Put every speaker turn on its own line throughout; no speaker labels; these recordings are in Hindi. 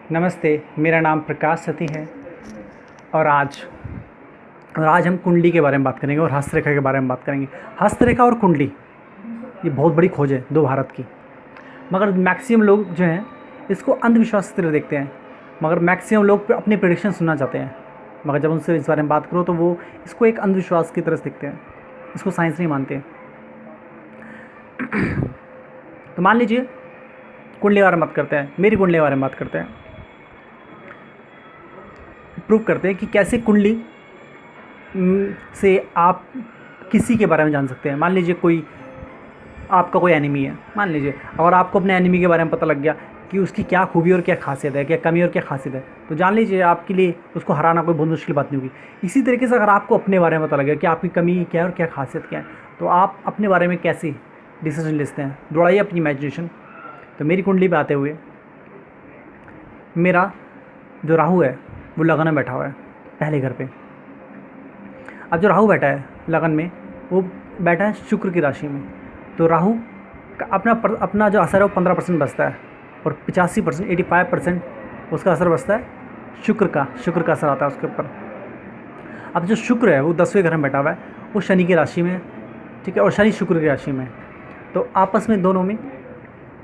नमस्ते, मेरा नाम प्रकाश सती है और आज हम कुंडली के बारे में बात करेंगे और हस्तरेखा के बारे में बात करेंगे। हस्तरेखा और कुंडली ये बहुत बड़ी खोज है दो भारत की, मगर मैक्सिमम लोग जो हैं इसको अंधविश्वास की तरह देखते हैं। मगर मैक्सिमम लोग अपने प्रेडिक्शन सुनना चाहते हैं, मगर जब उनसे इस बारे में बात करो तो वो इसको एक अंधविश्वास की तरह से देखते हैं, इसको साइंस नहीं मानते। तो मान लीजिए कुंडली के बारे में बात करते हैं, मेरी कुंडली के बारे में बात करते हैं, प्रूव करते हैं कि कैसे कुंडली से आप किसी के बारे में जान सकते हैं। मान लीजिए आपका कोई एनिमी है, मान लीजिए, और आपको अपने एनिमी के बारे में पता लग गया कि उसकी क्या खूबी और क्या खासियत है, क्या कमी और क्या खासियत है, तो जान लीजिए आपके लिए उसको हराना कोई बहुत मुश्किल बात नहीं होगी। इसी तरीके से अगर आपको अपने बारे में पता लगे कि आपकी कमी क्या है और क्या खासियत क्या है, तो आप अपने बारे में कैसे डिसीजन लेते हैं। दौड़ाइए अपनी इमेजिनेशन। तो मेरी कुंडली पे आते हुए, मेरा जो राहु है वो लगन में बैठा हुआ है पहले घर पे। अब जो राहु बैठा है लगन में, वो बैठा है शुक्र की राशि में। तो राहु का अपना जो असर है वो 15% बचता है और 85% 85% उसका असर बचता है शुक्र का असर आता है उसके ऊपर। अब जो शुक्र है वो 10वें घर में बैठा हुआ है, वो शनि की राशि में, ठीक है, और शनि शुक्र की राशि में। तो आपस में दोनों में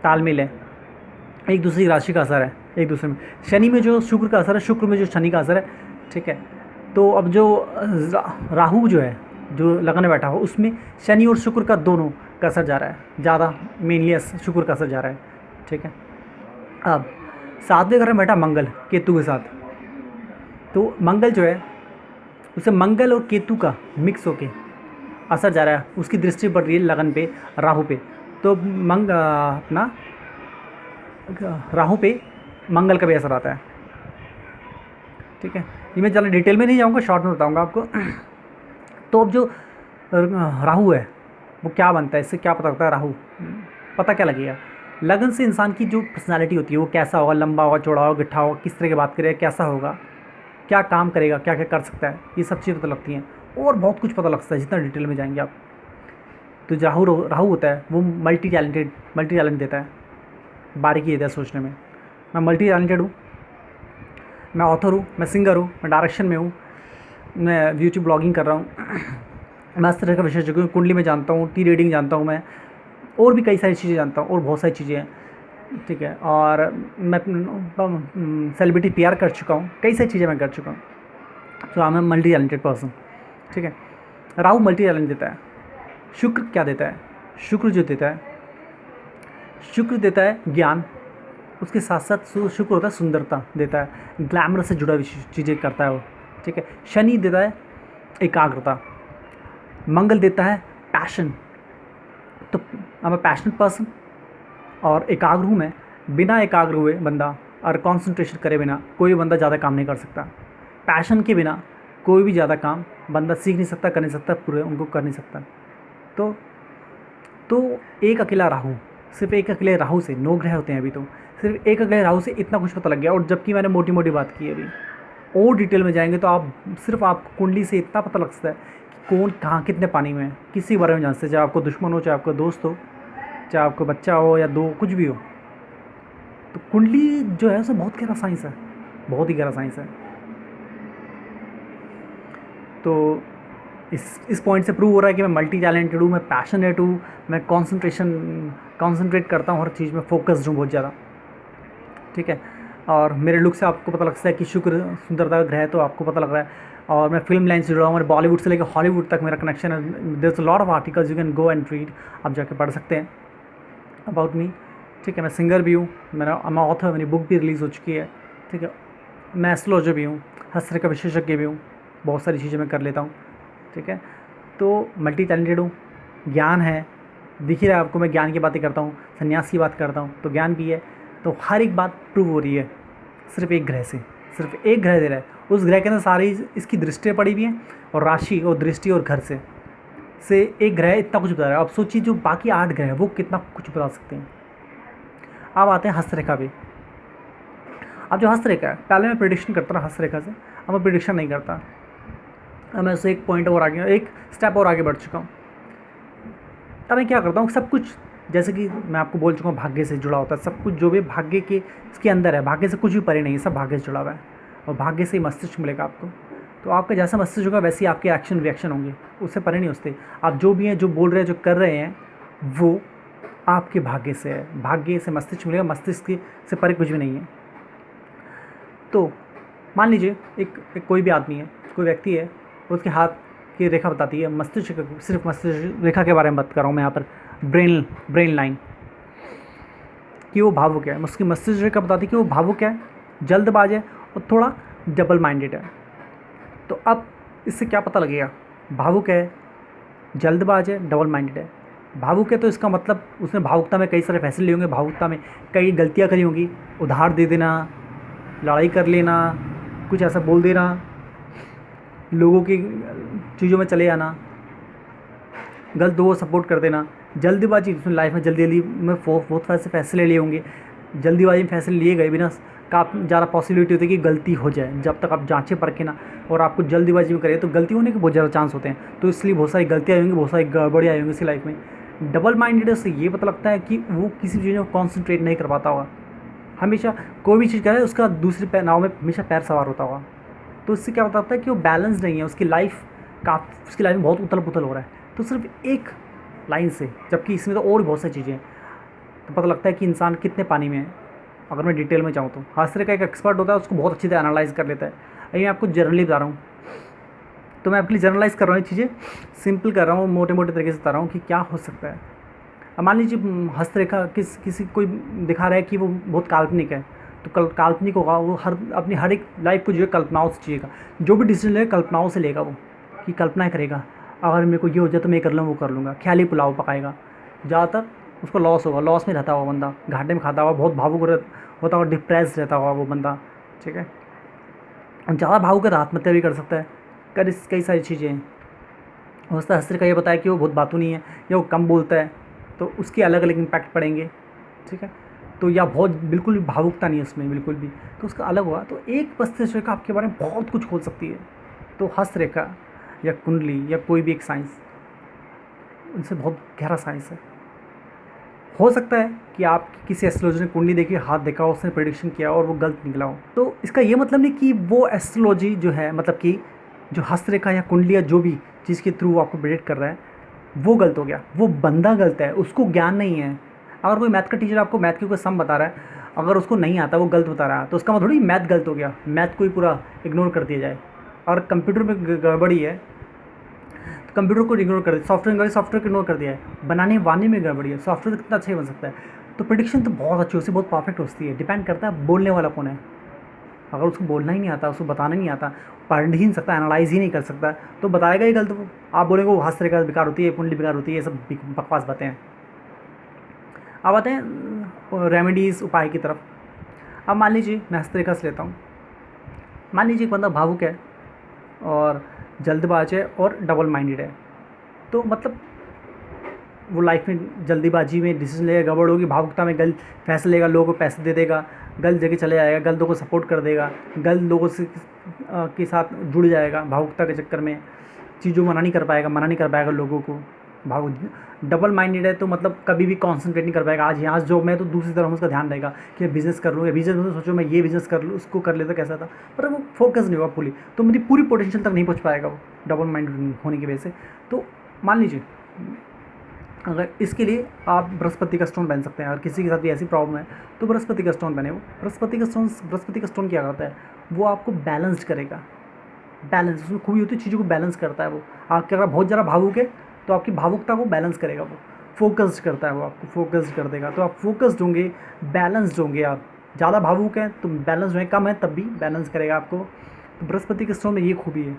तालमेल है, एक दूसरे की राशि का असर है एक दूसरे में। शनि में जो शुक्र का असर है, शुक्र में जो शनि का असर है, ठीक है। तो अब जो राहु जो है जो लगन में बैठा हो, उसमें शनि और शुक्र का दोनों का असर जा रहा है, ज़्यादा मेनली शुक्र का असर जा रहा है, ठीक है। अब 7वें घर में बैठा मंगल केतु के साथ। तो मंगल जो है उसे मंगल और केतु का मिक्स होके असर जा रहा है, उसकी दृष्टि पड़ रही है लगन पे, राहु पे। तो अपना राहु पे मंगल का भी असर आता है, ठीक है। ये मैं ज़्यादा डिटेल में नहीं जाऊँगा, शॉर्ट में बताऊँगा आपको। तो अब जो राहु है वो क्या बनता है, इससे क्या पता लगता है राहु, पता क्या लगेगा। लगन से इंसान की जो पर्सनालिटी होती है वो कैसा होगा, लंबा होगा, चौड़ा होगा, गिट्ठा होगा, किस तरह की बात करेगा, कैसा होगा, क्या काम करेगा, क्या क्या कर सकता है, ये सब चीज़ें पता लगती हैं और बहुत कुछ पता लगता है जितना डिटेल में जाएंगे आप। तो जो राहु होता है वो मल्टी टैलेंट देता है, बारीकी देता है सोचने में। मैं मल्टी टैलेंटेड हूँ, मैं ऑथर हूँ, मैं सिंगर हूँ, मैं डायरेक्शन में हूँ, मैं यूट्यूब ब्लॉगिंग कर रहा हूँ, मैं इस तरह का विशेषज्ञ हूँ, कुंडली में जानता हूँ, टी रीडिंग जानता हूँ मैं, और भी कई सारी चीज़ें जानता हूँ और बहुत सारी चीज़ें हैं, ठीक है। और मैं सेलिब्रिटी PR कर चुका हूँ, कई सारी चीज़ें मैं कर चुका हूँ। तो I am multi talented person, ठीक है। राहु मल्टी टैलेंट देता है। शुक्र क्या देता है, शुक्र देता है ज्ञान, उसके साथ साथ शुक्र होता है सुंदरता देता है, ग्लैमर से जुड़ा हुई चीज़ें करता है वो, ठीक है। शनि देता है एकाग्रता, मंगल देता है पैशन। तो आई एम पैशनेट पर्सन और एकाग्र हूँ मैं। बिना एकाग्र हुए बंदा और कंसंट्रेशन करे बिना कोई बंदा ज़्यादा काम नहीं कर सकता। पैशन के बिना कोई भी ज़्यादा काम बंदा सीख नहीं सकता, कर नहीं सकता, पूरे उनको कर नहीं सकता। तो एक अकेला राहु, सिर्फ एक अकेले राहु से 9 ग्रह होते हैं अभी, तो सिर्फ एक अकेले राहु से इतना कुछ पता लग गया। और जबकि मैंने मोटी मोटी बात की अभी, और डिटेल में जाएंगे तो आपको कुंडली से इतना पता लग सकता है कि कौन कहाँ कितने पानी में है, किसी के बारे में जान सकते हैं, चाहे आपको दुश्मन हो, चाहे आपका दोस्त हो, चाहे आपका बच्चा हो या दो, कुछ भी हो। तो कुंडली जो है उसे बहुत गहरा साइंस है, बहुत ही गहरा साइंस है। तो इस पॉइंट से प्रूव हो रहा है कि मैं मल्टी टैलेंटेड हूँ, मैं पैशनेट हूँ, मैं कॉन्सेंट्रेट करता हूँ हर चीज़ में, फोकस्ड हूँ बहुत ज़्यादा, ठीक है। और मेरे लुक से आपको पता लगता है कि शुक्र सुंदरता का ग्रह है, तो आपको पता लग रहा है। और मैं फिल्म लाइन से जुड़ा हूँ, मेरे बॉलीवुड से लेकर हॉलीवुड तक मेरा कनेक्शन है। There is a lot of articles you can go and read, आप जाके पढ़ सकते हैं अबाउट मी, ठीक है। मैं सिंगर भी हूँ, मैं ऑथर, मेरी बुक भी रिलीज़ हो चुकी है, ठीक है। मैं एस्ट्रोलॉजर भी हूँ, हस्तरेखा विशेषज्ञ भी हूँ, बहुत सारी चीज़ें मैं कर लेता हूँ, ठीक है। तो मल्टी टैलेंटेड हूँ, ज्ञान है, दिख ही रहा है आपको, मैं ज्ञान की बातें करता हूँ, संन्यास की बात करता हूँ, तो ज्ञान भी है। तो हर एक बात प्रूव हो रही है सिर्फ एक ग्रह से, सिर्फ एक ग्रह दे रहा है, उस ग्रह के अंदर सारी इसकी दृष्टियाँ पड़ी हुई हैं, और राशि और दृष्टि और घर से एक ग्रह इतना कुछ बता रहा है। अब सोचिए जो बाकी 8 ग्रह है वो कितना कुछ बता सकते हैं। अब आते हैं हस्तरेखा पे। अब जो हस्तरेखा है, पहले मैं प्रिडिक्शन करता था हस्तरेखा से, अब मैं प्रिडिक्शन नहीं करता। अब मैं उससे एक पॉइंट और आगे, एक स्टेप और आगे बढ़ चुका हूँ। अब मैं क्या करता हूँ, सब कुछ जैसे कि मैं आपको बोल चुका हूँ भाग्य से जुड़ा होता है सब कुछ, जो भी भाग्य के इसके अंदर है, भाग्य से कुछ भी परे नहीं है, सब भाग्य से जुड़ा हुआ है। और भाग्य से ही मस्तिष्क मिलेगा आपको। तो आपका जैसा मस्तिष्क होगा वैसे ही आपके एक्शन रिएक्शन होंगे, उससे परे नहीं होते। आप जो भी हैं, जो बोल रहे हैं, जो कर रहे हैं, वो आपके भाग्य से है। भाग्य से मस्तिष्क मिलेगा, मस्तिष्क से परे कुछ भी नहीं है। तो मान लीजिए एक कोई भी आदमी है, कोई व्यक्ति है, उसके हाथ की रेखा बताती है मस्तिष्क, सिर्फ मस्तिष्क रेखा के बारे में बात कर रहा हूँ मैं यहाँ पर, ब्रेन लाइन, कि वो भावुक है। उसकी मस्तिष्क रेखा बताती है कि वो भावुक है, जल्दबाज है और थोड़ा डबल माइंडेड है। तो अब इससे क्या पता लगेगा? भावुक है, जल्दबाज है, डबल माइंडेड है। भावुक है तो इसका मतलब उसने भावुकता में कई सारे फैसले लिए होंगे, भावुकता में कई गलतियाँ करी होंगी, उधार दे देना, लड़ाई कर लेना, कुछ ऐसा बोल देना, लोगों की चीज़ों में चले जाना, गलत लोगों को सपोर्ट कर देना। जल्दीबाजी, उसने लाइफ में जल्दी में बहुत सारे फैसले लिए होंगे, जल्दीबाजी में फैसले लिए गए बिना काफ़ी ज़्यादा पॉसिबिलिटी होती है कि गलती हो जाए। जब तक आप जांचें परखें ना और आपको जल्दीबाजी में करें तो गलती होने के बहुत ज़्यादा चांस होते हैं। तो इसलिए बहुत सारी गलतियाँ होंगी, बहुत सारी गड़बड़ियाँ होंगी उसकी लाइफ में। डबल माइंडेड से ये पता लगता है कि वो किसी चीज़ में कॉन्सेंट्रेट नहीं कर पाता होगा, हमेशा कोई भी चीज़ करे उसका दूसरे नाव में हमेशा पैर सवार होता होगा। तो इससे क्या होता है कि वो बैलेंस नहीं है, उसकी लाइफ में बहुत उथल पुथल हो रहा है, तो सिर्फ एक लाइन से, जबकि इसमें तो और भी बहुत सारी चीज़ें हैं। तो पता लगता है कि इंसान कितने पानी में है। अगर मैं डिटेल में जाऊँ तो हास्य का एक एक्सपर्ट होता है, उसको बहुत अच्छी तरह एनालाइज कर लेता है। अभी मैं आपको जनरली बता रहा हूँ, तो मैं अपनी जनरलाइज़ कर रहा हूँ, ये चीज़ें सिंपल कर रहा हूँ, मोटे मोटे तरीके से बता रहा हूँ कि क्या हो सकता है। अब मान लीजिए हस्तरेखा किसी कोई दिखा रहा है कि वो बहुत काल्पनिक है, तो काल्पनिक होगा वो, अपनी हर एक लाइफ को जो है कल्पनाओं से जिएगा, जो भी डिसीजन लेगा कल्पनाओं से लेगा, वो कि कल्पनाएँ करेगा, अगर मेरे को ये हो जाए तो मैं कर लूँ, वो कर लूँगा, ख्याली पुलाव पकाएगा। ज़्यादातर उसको लॉस होगा, लॉस में रहता हुआ बंदा, घाटे में खाता हुआ, बहुत भावुक होता हुआ, डिप्रेस रहता हुआ वो बंदा, ठीक है। ज़्यादा भावुक है तो आत्महत्या भी कर सकता है, कई सारी चीज़ें हैं। उसका हस्त्र का ये बताया कि वो बहुत बातू नहीं है या वो कम बोलता है, तो उसके अलग अलग इम्पैक्ट पड़ेंगे, ठीक है। तो या बहुत बिल्कुल भी भावुकता नहीं है उसमें बिल्कुल भी, तो उसका अलग हुआ। तो एक मस्तिष्क रेखा आपके बारे में बहुत कुछ खोल सकती है। तो हस्तरेखा या कुंडली या कोई भी एक साइंस, उनसे बहुत गहरा साइंस है। हो सकता है कि आप किसी एस्ट्रोलॉजर ने कुंडली देखी, हाथ देखा, उसने प्रेडिक्शन किया और वो गलत निकला हो, तो इसका ये मतलब नहीं कि वो एस्ट्रोलॉजी जो है, मतलब कि जो हस्तरेखा या कुंडली या जो भी चीज़ के थ्रू आपको प्रेडिक्ट कर रहा है वो गलत हो गया, वो बंदा गलत है, उसको ज्ञान नहीं है। अगर कोई मैथ का टीचर आपको मैथ की कोई सम बता रहा है, अगर उसको नहीं आता, वो गलत बता रहा है, तो उसका मतलब थोड़ी मैथ गलत हो गया, मैथ को ही पूरा इग्नोर कर दिया जाए। और कंप्यूटर में गड़बड़ी है तो कंप्यूटर को इग्नोर कर दिया, सॉफ्टवेयर को इग्नोर कर दिया है, बनाने वाने में गड़बड़ी है, सॉफ्टवेयर कितना अच्छा ही बन सकता है। तो प्रेडिक्शन तो बहुत अच्छी होती है, बहुत परफेक्ट होती है, डिपेंड करता है बोलने वाला कौन है। अगर उसको बोलना ही नहीं आता, उसको बताना नहीं आता, पढ़ ही नहीं सकता, एनालाइज ही नहीं कर सकता, तो बताएगा ही गलत वो। आप बोलेंगे वो हस्तरेखा बेकार होती है, कुंडली बेकार होती है, ये सब बकवास बातें हैं। अब आते हैं रेमेडीज़, उपाय की तरफ। अब मान लीजिए मैं हस्तरेखा से लेता हूँ। मान लीजिए एक बंदा भावुक है और जल्दबाज है और डबल माइंडेड है, तो मतलब वो लाइफ में जल्दीबाजी में डिसीजन लेगा, गड़बड़ होगी, भावुकता में गलत फैसले लेगा, लोगों को पैसे दे देगा, गलत जगह चले जाएगा, गलत लोगों को सपोर्ट कर देगा, गलत लोगों से के साथ जुड़ जाएगा, भावुकता के चक्कर में चीज़ों मना नहीं कर पाएगा लोगों को। डबल माइंडेड है तो मतलब कभी भी कॉन्सेंट्रेट नहीं कर पाएगा, आज यहाँ जॉब में तो दूसरी तरफ उसका ध्यान रहेगा कि बिज़नेस कर लूँ, या बिज़नेस में तो सोचो मैं ये बिज़नेस कर लूँ, उसको कर लेता कैसा था, पर वो फोकस नहीं होगा फुली, तो मेरी पूरी पोटेंशियल तक नहीं पहुँच पाएगा वो डबल माइंडेड होने की वजह से। तो मान लीजिए अगर इसके लिए आप बृहस्पति का स्टोन पहन सकते हैं, अगर किसी के साथ भी ऐसी प्रॉब्लम है तो बृहस्पति का स्टोन पहने। वो बृहस्पति का स्टोन क्या करता है, वो आपको बैलेंस्ड करेगा, बैलेंस उसमें खूबी होती है, चीज़ों को बैलेंस करता है वो। आपके अगर बहुत ज़्यादा भावुक है तो आपकी भावुकता को बैलेंस करेगा, वो फोकस्ड करता है, वो आपको फोकस्ड कर देगा, तो आप फोकस्ड होंगे, बैलेंस्ड होंगे। आप ज़्यादा भावुक हैं तो बैलेंस होंगे, कम है तब भी बैलेंस करेगा आपको। तो बृहस्पति के स्टोन में ये खूबी है,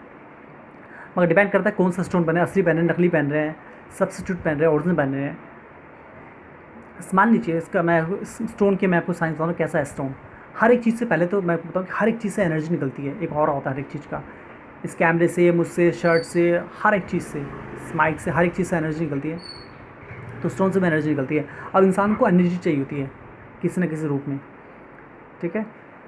मगर डिपेंड करता है कौन सा स्टोन पहने, असली पहन रहे हैं, नकली पहन रहे हैं, सब्स्टिट्यूट पहन रहे हैं, ओरिजिनल पहन रहे हैं। मान लीजिए इसका मैं स्टोन के मैं आपको साइंस बताऊँ कैसा है स्टोन। हर एक चीज़ से पहले तो मैं बताऊँ कि हर एक चीज़ से एनर्जी निकलती है, एक और होता है हर एक चीज़ का, इस कैमरे से, मुझसे, शर्ट से, हर एक चीज़ से, माइक से, हर एक चीज़ से एनर्जी निकलती है। तो स्टोन से भी एनर्जी निकलती है। अब इंसान को एनर्जी चाहिए होती है किसी न किसी रूप में, ठीक है।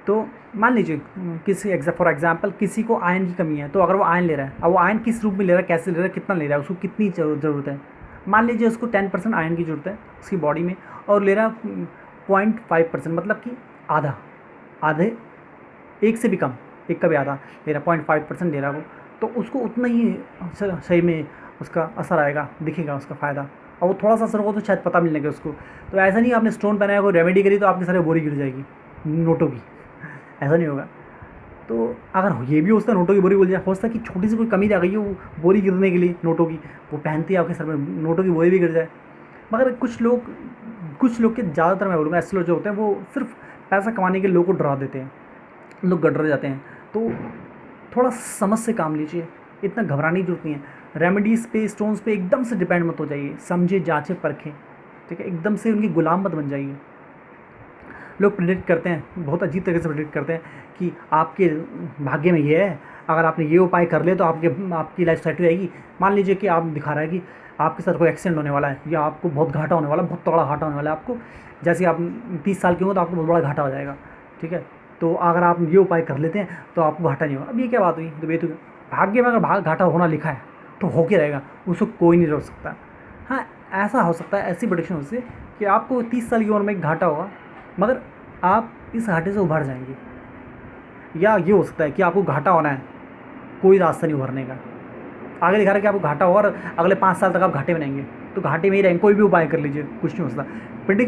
तो मान लीजिए फॉर एग्जांपल किसी को आयरन की कमी है, तो अगर वो आयरन ले रहा है, अब वो आयरन किस रूप में ले रहा है, कैसे ले रहा है, कितना ले रहा है, उसको कितनी ज़रूरत है, मान लीजिए उसको 10% आयरन की ज़रूरत है उसकी बॉडी में, और ले रहा 0.5%, मतलब कि आधे, एक से भी कम, एक का भी आधा ले रहा, 0.5% ले रहा वो, तो उसको उतना ही शरीर में उसका असर आएगा, दिखेगा उसका फ़ायदा। और वो थोड़ा सा असर होगा तो शायद पता मिलने लगे उसको। तो ऐसा नहीं आपने स्टोन पहनाया, कोई रेमेडी करी तो आपकी सारी बोरी गिर जाएगी नोटों की, ऐसा नहीं होगा। तो अगर ये भी हो सकता है नोटों की बोरी गिर जाए, हो सकता है कि छोटी सी कोई कमी आ गई है वो बोरी गिरने के लिए नोटों की, वो पहनती है आपके सर में, नोटों की बोरी भी गिर जाए। मगर कुछ लोग के ज़्यादातर मैं बोलूँगा ऐसे लोग जो होते हैं वो सिर्फ पैसा कमाने के लोगों को डरा देते हैं, लोग डर जाते हैं। तो थोड़ा समझ से काम लीजिए, इतना घबराने की जरूरत नहीं है। रेमेडीज़ पे, स्टोन्स पे एकदम से डिपेंड मत हो जाइए, समझे, जांचे, परखें, ठीक है। एकदम से उनकी गुलाम मत बन जाइए। लोग प्रेडिक्ट करते हैं, बहुत अजीब तरीके से प्रेडिक्ट करते हैं कि आपके भाग्य में ये है, अगर आपने ये उपाय कर ले तो आपकी लाइफ सेट हो जाएगी। मान लीजिए कि आप दिखा रहा है कि आपके साथ कोई एक्सीडेंट होने वाला है, या आपको बहुत घाटा होने वाला है, बहुत तगड़ा घाटा होने वाला है आपको, जैसे आप 30 साल के होंगे तो आपको बहुत बड़ा घाटा हो जाएगा, ठीक है। तो अगर आप ये उपाय कर लेते हैं तो आपको घाटा नहीं होगा। अब ये क्या बात हुई, तो बेतुकी भाग्य में अगर घाटा होना लिखा है तो हो के रहेगा, उसको कोई नहीं रोक सकता। हाँ, ऐसा हो सकता है, ऐसी प्रेडिक्शन हो सकती है कि आपको 30 साल की उम्र में एक घाटा होगा, मगर आप इस घाटे से उभर जाएंगे। या ये हो सकता है कि आपको घाटा होना है, कोई रास्ता नहीं उभरने का, आगे दिखा रहा है कि आपको घाटा होगा और अगले 5 साल तक आप घाटे में रहेंगे, तो घाटे में ही रहेंगे। कोई भी उपाय कर लीजिए, कुछ नहीं हो सकता।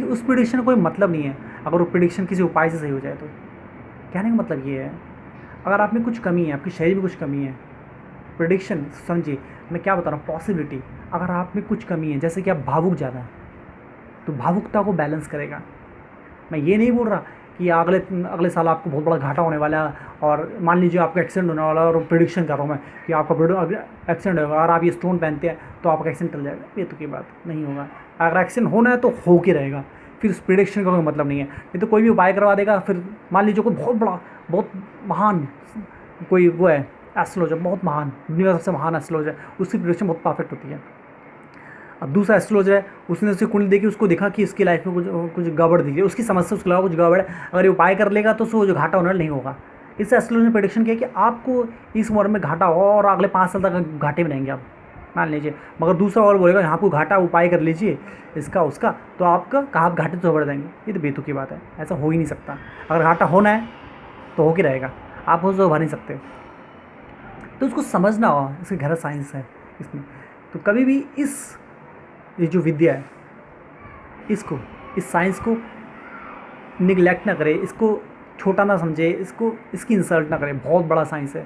उस प्रेडिक्शन का कोई मतलब नहीं है अगर वो प्रेडिक्शन किसी उपाय से सही हो जाए तो। कहने का मतलब ये है, अगर आप में कुछ कमी है, आपके शरीर में कुछ कमी है, प्रेडिक्शन समझिए, मैं क्या बता रहा हूँ, पॉसिबिलिटी, अगर आप में कुछ कमी है, जैसे कि आप भावुक ज़्यादा हैं, तो भावुकता को बैलेंस करेगा। मैं ये नहीं बोल रहा कि अगले साल आपको बहुत बड़ा घाटा होने वाला है, और मान लीजिए आपका एक्सीडेंट होने वाला है, और प्रेडिक्शन कर रहा हूँ मैं कि आपका एक्सीडेंट होगा, और आप ये स्टोन पहनते हैं तो आपका एक्सीडेंट टल जाएगा। ये तो की बात नहीं होगा। अगर एक्सीडेंट होना है तो हो के रहेगा, फिर उस प्रेडिक्शन का कोई मतलब नहीं है। नहीं तो कोई भी उपाय करवा देगा, फिर मान लीजिए कोई बहुत महान कोई वो है एस्ट्रोलॉजर, बहुत महान, दुनिया का सबसे महान एस्ट्रोलॉजर, उसकी प्रेडिक्शन बहुत परफेक्ट होती है। अब दूसरा एस्ट्रोलॉजर है, उसने उसकी कुंडली देखी, उसको देखा कि इसकी लाइफ में कुछ गड़बड़ दिखी, उसकी समस्या उसके अलावा कुछ गड़बड़ है, अगर ये उपाय कर लेगा तो उसको जो घाटा होना नहीं होगा। इस एस्ट्रोलॉजर ने प्रेडिक्शन किया कि आपको इस उम्र में घाटा हो और अगले 5 साल तक घाटे में रहेंगे आप, मान लीजिए। मगर दूसरा और बोलेगा यहाँ आपको घाटा, उपाय कर लीजिए इसका उसका, तो आपका कहा घाटे तो बढ़ जाएंगे। ये तो बेतुकी बात है, ऐसा हो ही नहीं सकता। अगर घाटा होना है तो हो के रहेगा, आप उसको उभर नहीं सकते। तो उसको समझना होगा, इसकी गहरा साइंस है इसमें। तो कभी भी ये जो विद्या है, इस साइंस को निगलेक्ट ना करें, इसको छोटा ना समझे, इसकी इंसल्ट ना करें। बहुत बड़ा साइंस है,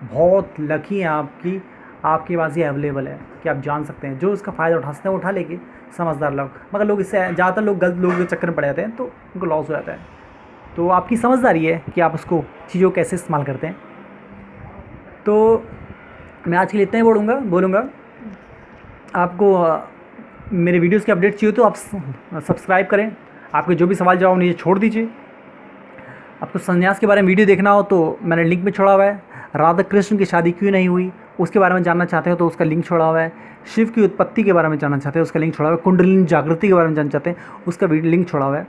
बहुत लकी है आपके पास ये अवेलेबल है कि आप जान सकते हैं। जो इसका फ़ायदा उठा सकते हैं उठा लेंगे समझदार लोग, मगर लोग इससे ज़्यादातर लोग गलत लोगों के चक्कर में पड़ जाते हैं, तो उनको लॉस हो जाता है। तो आपकी समझदारी है कि आप उसको चीज़ों को कैसे इस्तेमाल करते हैं। तो मैं आज के लिए इतना ही बोलूँगा। आपको मेरे वीडियोस की अपडेट चाहिए तो आप सब्सक्राइब करें। आपके जो भी सवाल जवाब नीचे छोड़ दीजिए। आपको संन्यास के बारे में वीडियो देखना हो तो मैंने लिंक में छोड़ा हुआ है। राधा कृष्ण की शादी क्यों नहीं हुई उसके बारे में जानना चाहते हो तो उसका लिंक छोड़ा हुआ है। शिव की उत्पत्ति के बारे में जानना चाहते हैं उसका लिंक छोड़ा हुआ है। कुंडलिनी जागृति के बारे में जानना चाहते हैं उसका लिंक छोड़ा हुआ है।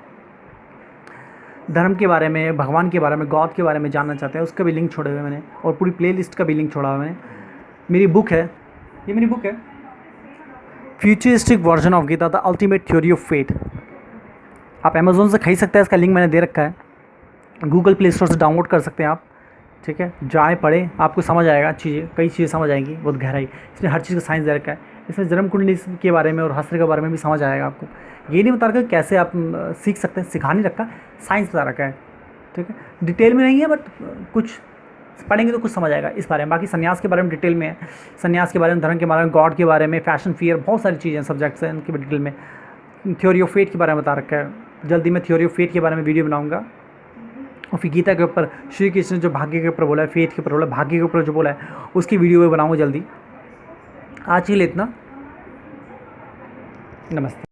धर्म के बारे में, भगवान के बारे में, गॉड के बारे में जानना चाहते हैं उसका भी लिंक छोड़े हुए मैंने, और पूरी प्लेलिस्ट का भी लिंक छोड़ा हुआ मैंने। मेरी बुक है, ये मेरी बुक है, futuristic version of Gita, the ultimate theory of fate. आप अमेज़ोन से खरीद सकते हैं, इसका लिंक मैंने दे रखा है। गूगल प्ले स्टोर से डाउनलोड कर सकते हैं आप, ठीक है। जाए पढ़े, आपको समझ आएगा कई चीज़ें समझ आएंगी, बहुत गहराई। इसमें हर चीज़ का साइंस दे रखा है। इसमें जन्म कुंडली के बारे में और हस्त्र के बारे में भी समझ आएगा आपको। ये नहीं बता रखा कैसे आप सीख सकते हैं, सिखा नहीं रखा, साइंस बता रखा है, ठीक है। डिटेल में नहीं है, बट कुछ पढ़ेंगे तो कुछ समझ आएगा इस बारे में। बाकी संन्यास के बारे में डिटेल में है, संन्यास के बारे में, धर्म के बारे में, गॉड के बारे में, फैशन, फियर, बहुत सारी चीज़ें सब्जेक्ट्स हैं, उनकी डिटेल में। थ्योरी ऑफ फेट के बारे में बता रखा है। जल्दी मैं थ्योरी ऑफ फेट के बारे में वीडियो बनाऊंगा। और फिर गीता के ऊपर श्री कृष्ण जो भाग्य के ऊपर बोला है, फेट के ऊपर बोला है, भाग्य के ऊपर जो बोला है, उसकी वीडियो में बनाऊंगा जल्दी। आज के लिए इतना, नमस्ते।